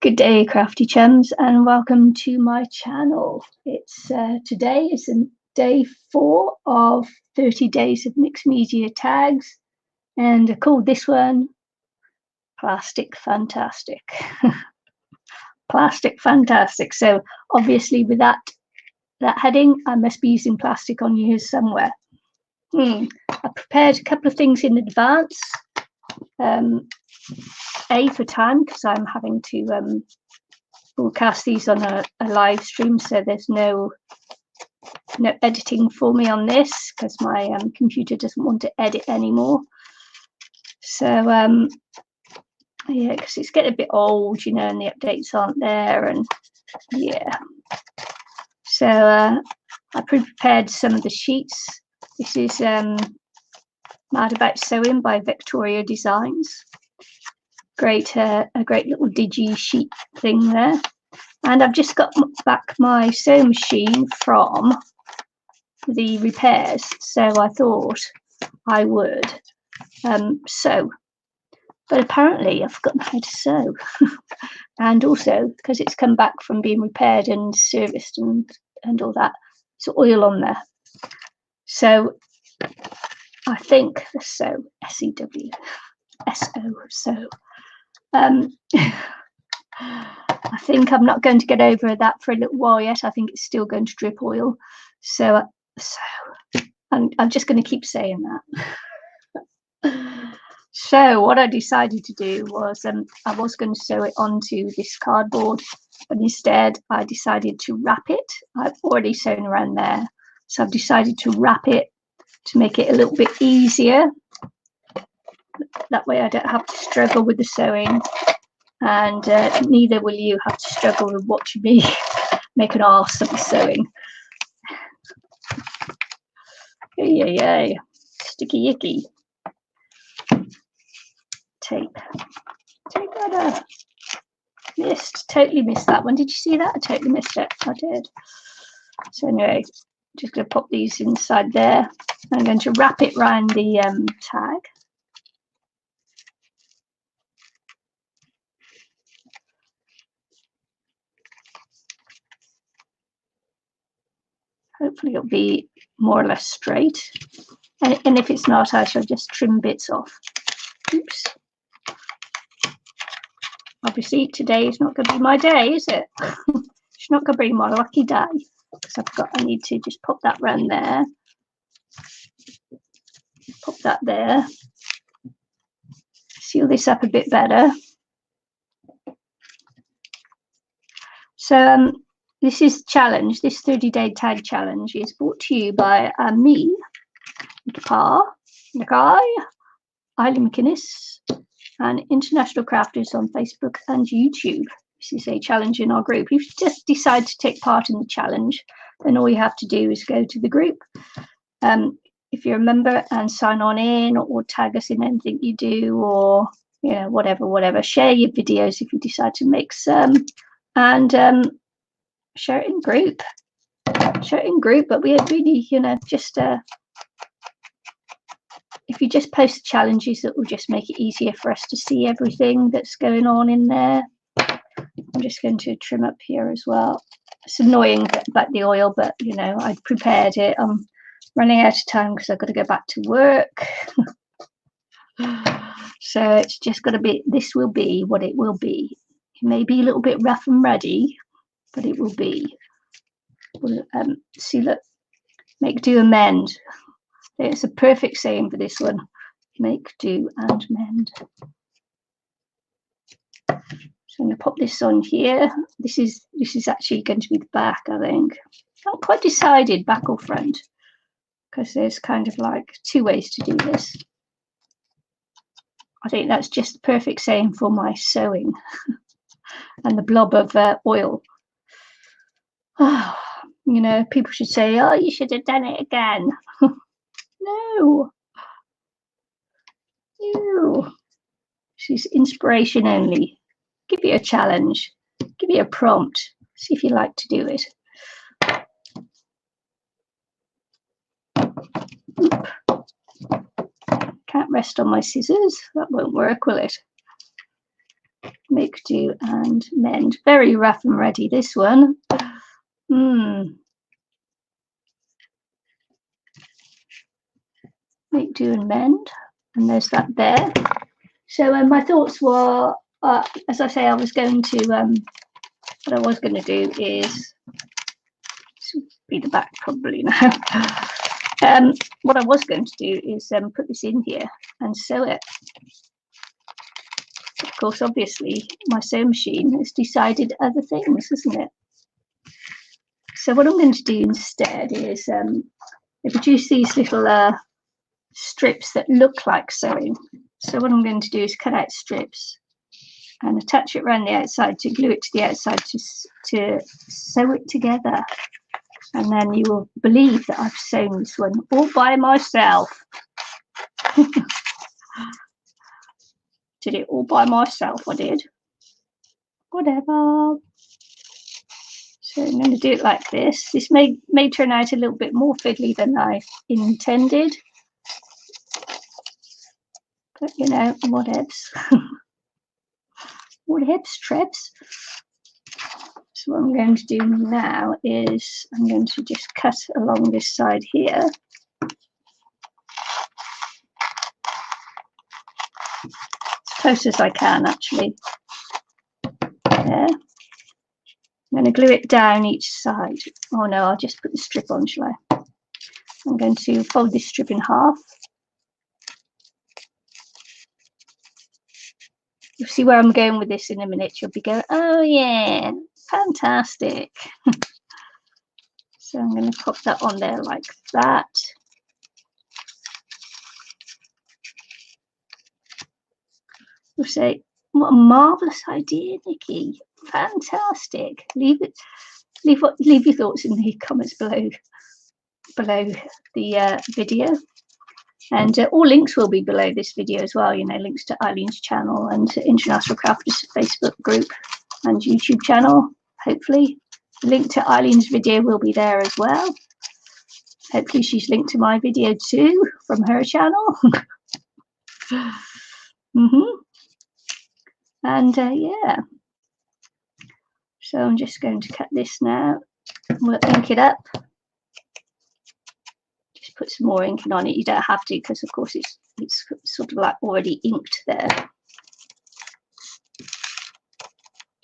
Good day, crafty chums, and welcome to my channel. It's today is day 4 of 30 days of mixed media tags, and I called this one Plastic Fantastic. Plastic Fantastic. So obviously with that heading, I must be using plastic on here somewhere. I prepared a couple of things in advance. A, for time, because I'm having to broadcast these on a live stream, so there's no editing for me on this because my computer doesn't want to edit anymore. So yeah, because it's getting a bit old, you know, and the updates aren't there, and yeah. So I prepared some of the sheets. This is Mad About Sewing by Victoria Designs. A great little digi sheet thing there. And I've just got back my sewing machine from the repairs, so I thought I would sew. But apparently I've forgotten how to sew. And also, because it's come back from being repaired and serviced and all that, there's oil on there. So I think the sew, S-E-W, S-O, sew. I think I'm not going to get over that for a little while yet. I think it's still going to drip oil. So I'm just going to keep saying that. So what I decided to do was I was going to sew it onto this cardboard, but instead I decided to wrap it. I've already sewn around there, so I've decided to wrap it to make it a little bit easier. That way I don't have to struggle with the sewing, and neither will you have to struggle with watching me make an arse of the sewing. Yay, sticky icky. Tape that up. Totally missed that one. Did you see that? I totally missed it. I did. So anyway, just going to pop these inside there. I'm going to wrap it around the tag. Hopefully it'll be more or less straight. And if it's not, I shall just trim bits off. Oops. Obviously today is not going to be my day, is it? It's not going to be my lucky day, because I need to just pop that round there. Pop that there. Seal this up a bit better. So this is challenge. This 30-day tag challenge is brought to you by me, Nicky, Ilene McInnes, and International Crafters on Facebook and YouTube. This is a challenge in our group. If you just decide to take part in the challenge, then all you have to do is go to the group. If you're a member, and sign on in, or tag us in anything you do, or you know, whatever. Share your videos if you decide to make some, and share it in group. But we really, you know, just if you just post challenges, it will just make it easier for us to see everything that's going on in there. I'm just going to trim up here as well. It's annoying about the oil, but you know, I prepared it. I'm running out of time because I've got to go back to work. So it's just got to be, this will be what it will be. It may be a little bit rough and ready, but it will be. We'll, see, look, make, do, amend. It's a perfect saying for this one. Make, do, and mend. So I'm going to pop this on here. This is actually going to be the back, I think. Not quite decided, back or front, because there's kind of like 2 ways to do this. I think that's just the perfect saying for my sewing and the blob of oil. Oh, you know, people should say, oh, you should have done it again. No. She's inspiration only. Give you a challenge. Give you a prompt. See if you like to do it. Oop. Can't rest on my scissors. That won't work, will it? Make do and mend. Very rough and ready, this one. Make do and mend. And there's that there. So my thoughts were, as I say, I was going to, what I was going to do is, be the back probably now. What I was going to do is put this in here and sew it. Of course, obviously, my sewing machine has decided other things, isn't it? So what I'm going to do instead is I produce these little strips that look like sewing. So what I'm going to do is cut out strips and attach it around the outside to glue it to the outside to sew it together. And then you will believe that I've sewn this one all by myself. Did it all by myself, I did. Whatever. So I'm going to do it like this. This may turn out a little bit more fiddly than I intended. But, you know, whatevs. Whatevs, trebs. So what I'm going to do now is I'm going to just cut along this side here. As close as I can, actually. There. I'm going to glue it down each side. Oh no, I'll just put the strip on, shall I? I'm going to fold this strip in half. You'll see where I'm going with this in a minute. You'll be going, oh yeah, fantastic. So I'm going to pop that on there like that. You'll say, what a marvellous idea, Nicky. Fantastic. Leave your thoughts in the comments below the video. And all links will be below this video as well, you know, links to Ilene's channel and International Crafters Facebook group and YouTube channel, hopefully. The link to Ilene's video will be there as well. Hopefully she's linked to my video too from her channel. And yeah. So I'm just going to cut this now. We'll ink it up. Just put some more inking on it. You don't have to because, of course, it's sort of like already inked there.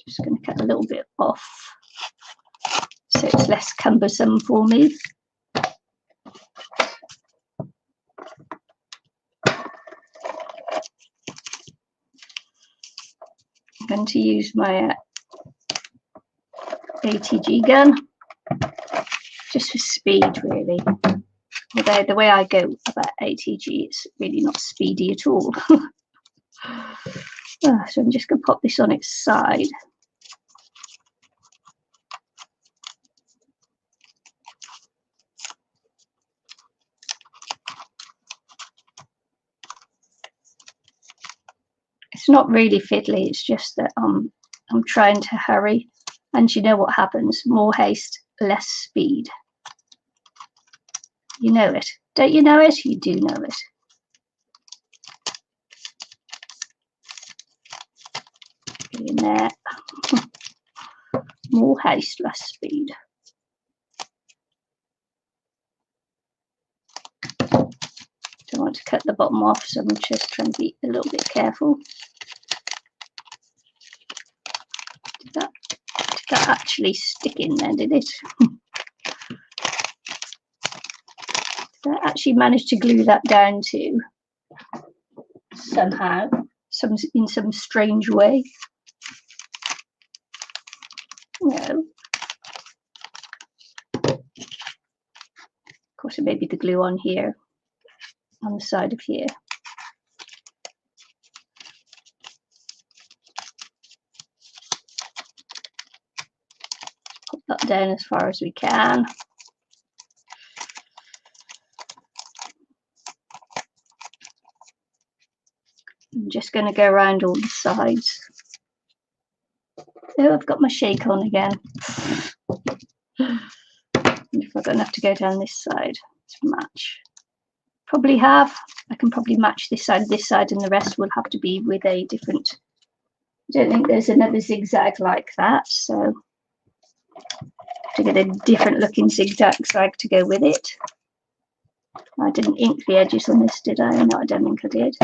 Just going to cut a little bit off so it's less cumbersome for me. I'm going to use my ATG gun just for speed, really. Although the way I go about ATG, it's really not speedy at all. So I'm just going to pop this on its side. It's not really fiddly, it's just that I'm trying to hurry. And you know what happens? More haste, less speed. You know it. Don't you know it? You do know it. Get in there. More haste, less speed. Don't want to cut the bottom off, so I'm just trying to be a little bit careful. Did that actually stick in there, did it? Did I actually manage to glue that down too? Somehow, in some strange way. No. Of course, it may be the glue on here, on the side of here. Put that down as far as we can. I'm just going to go around all the sides. Oh, I've got my shake on again. If I'm going to have to go down this side to match. Probably have. I can probably match this side, and the rest will have to be with a different I don't think there's another zigzag like that, so to get a different looking zigzag to go with it. I didn't ink the edges on this, did I? No, I don't think I did.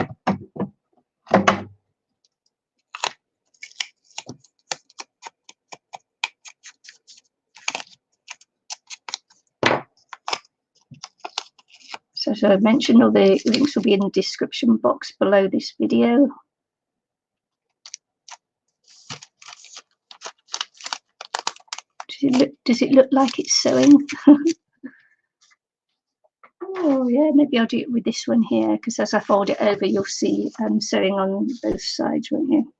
So as I mentioned, all the links will be in the description box below this video. Does it look like it's sewing? Oh yeah, maybe I'll do it with this one here, because as I fold it over, you'll see sewing on both sides, won't you?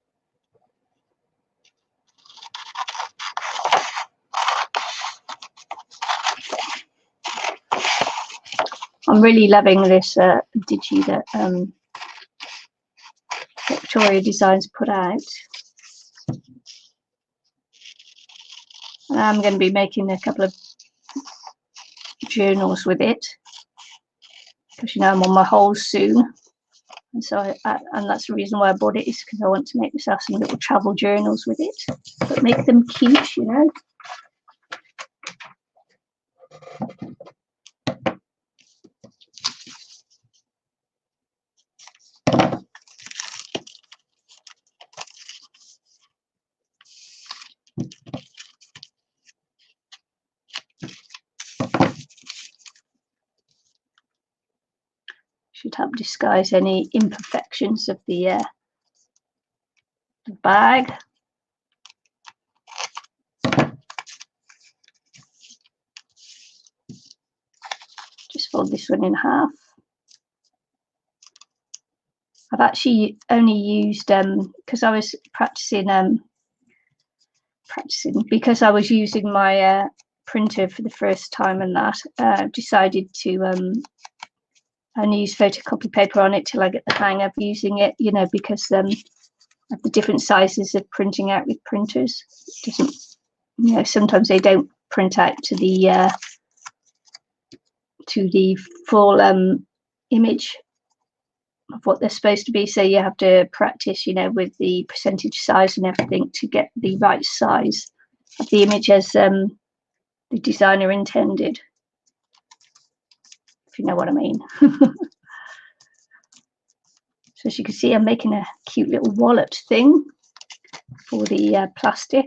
I'm really loving this digi that Victoria Designs put out. I'm going to be making a couple of journals with it, because you know I'm on my holes soon, and so and that's the reason why I bought it, is because I want to make myself some little travel journals with it, but make them cute, you know. Should help disguise any imperfections of the bag. Just fold this one in half. I've actually only used because I was practicing because I was using my printer for the first time, and that decided to only use photocopy paper on it till I get the hang of using it, you know, because of the different sizes of printing out with printers. It doesn't, you know, sometimes they don't print out to the full image of what they're supposed to be, so you have to practice, you know, with the percentage size and everything to get the right size of the image as the designer intended, if you know what I mean. So as you can see, I'm making a cute little wallet thing for the plastic,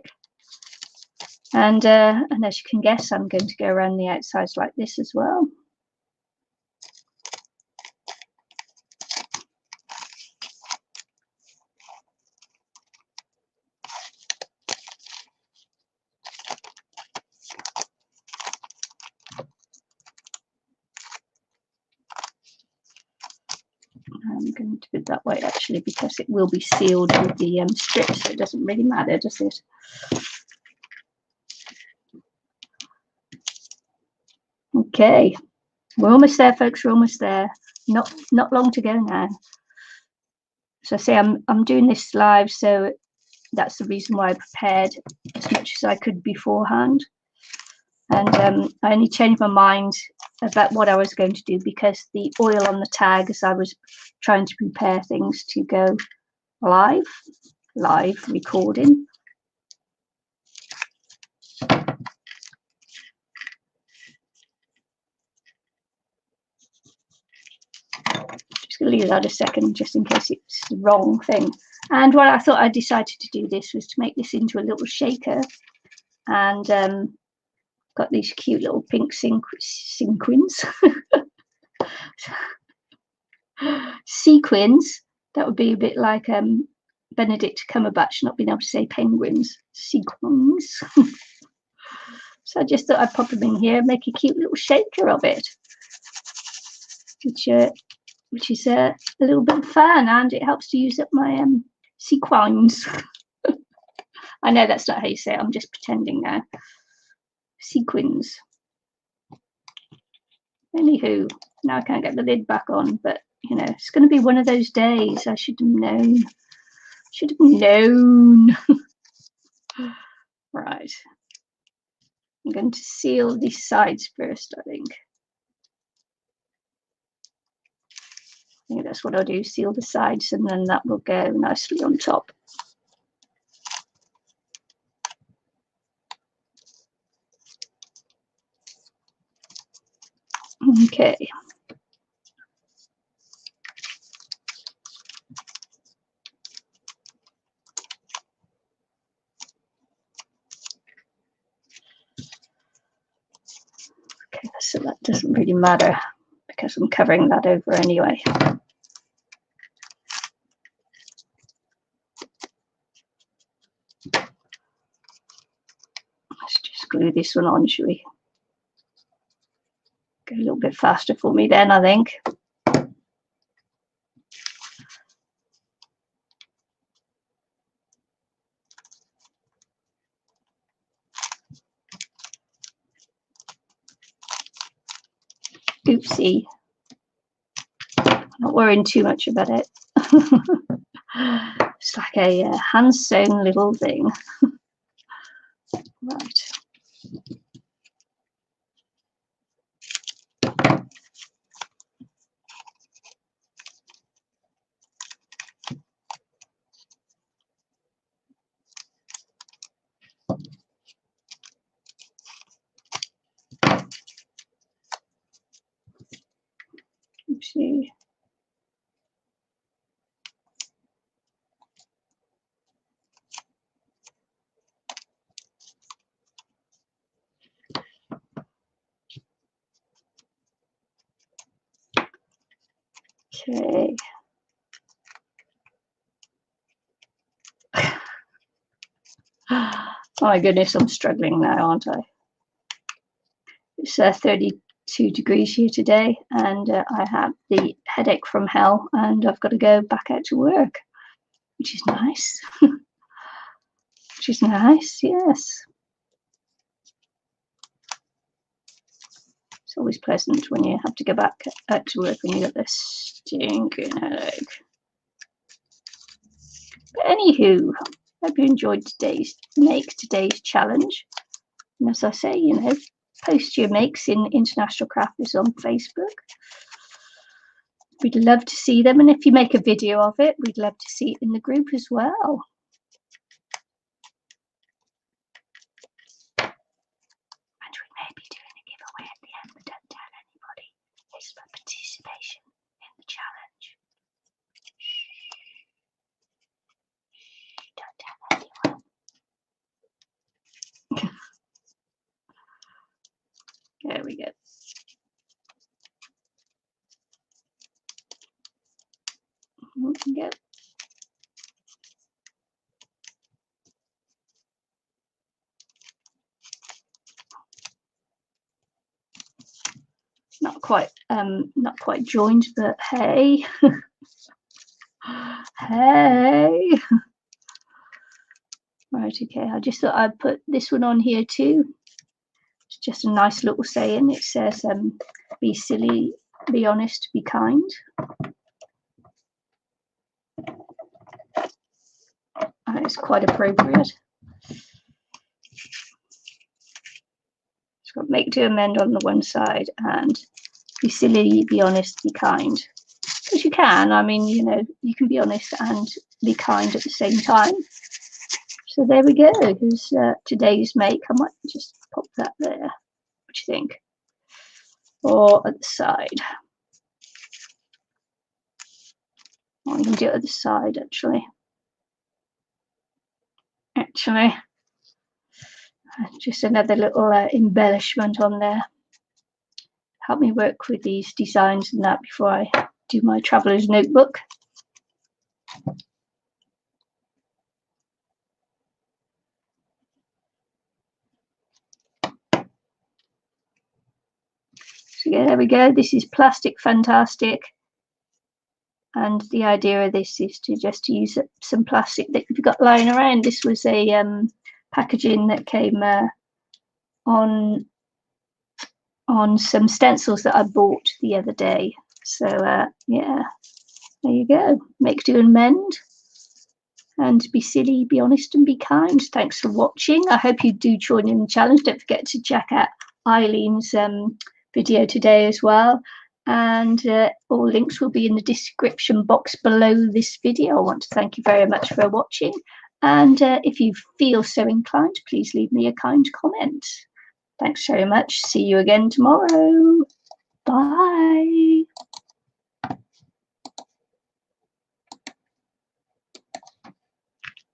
and as you can guess, I'm going to go around the outsides like this as well. I'm going to do it that way actually, because it will be sealed with the strip, so it doesn't really matter, does it? Okay, we're almost there, folks. We're almost there. Not long to go now. So I say I'm doing this live, so that's the reason why I prepared as much as I could beforehand. And I only changed my mind about what I was going to do because the oil on the tag, as I was trying to prepare things to go live recording. Just going to leave that a second just in case it's the wrong thing. And what I thought I decided to do this was to make this into a little shaker, and got these cute little pink sequins. Sequins. That would be a bit like Benedict Cumberbatch not being able to say penguins. Sequins. So I just thought I'd pop them in here and make a cute little shaker of it, which is a little bit of fun, and it helps to use up my sequins. I know that's not how you say it. I'm just pretending now. Sequins. Anywho, now I can't get the lid back on, but you know, it's going to be one of those days. I should have known. Should have known. Right. I'm going to seal these sides first, I think. I think that's what I'll do, seal the sides, and then that will go nicely on top. Okay. Okay, so that doesn't really matter because I'm covering that over anyway. Let's just glue this one on, shall we? Go a little bit faster for me then, I think. Oopsie. I'm not worrying too much about it. It's like a hand-sewn little thing. Right. Oopsie. Okay. Oh my goodness, I'm struggling now, aren't I? It's 32 degrees here today, and I have the headache from hell, and I've got to go back out to work, which is nice. Which is nice, yes. It's always pleasant when you have to go back out to work when you get this stinking headache. But anywho, hope you enjoyed today's challenge. And as I say, you know, post your makes in International Crafters on Facebook. We'd love to see them, and if you make a video of it, we'd love to see it in the group as well. And we may be doing a giveaway at the end, but don't tell anybody. It's for participation in the challenge. Shh, don't tell anyone. There we go. Go. Not quite joined, but hey. Hey. Right, okay. I just thought I'd put this one on here too. It's just a nice little saying. It says, be silly, be honest, be kind. And it's quite appropriate. It's got make, do, amend on the one side, and be silly, be honest, be kind. Because you can, I mean, you know, you can be honest and be kind at the same time. So there we go. Here's today's make. I might just pop that there. What do you think? Or at the side. Or you can do it at the side, actually. Just another little embellishment on there. Help me work with these designs and that before I do my traveler's notebook. So yeah, there we go. This is Plastic Fantastic. And the idea of this is to just use some plastic that you've got lying around. This was a packaging that came on some stencils that I bought the other day. So yeah, there you go. Make, do, and mend. And be silly, be honest, and be kind. Thanks for watching. I hope you do join in the challenge. Don't forget to check out Eileen's video today as well. And all links will be in the description box below this video. I want to thank you very much for watching. And if you feel so inclined, please leave me a kind comment. Thanks very much. See you again tomorrow. Bye.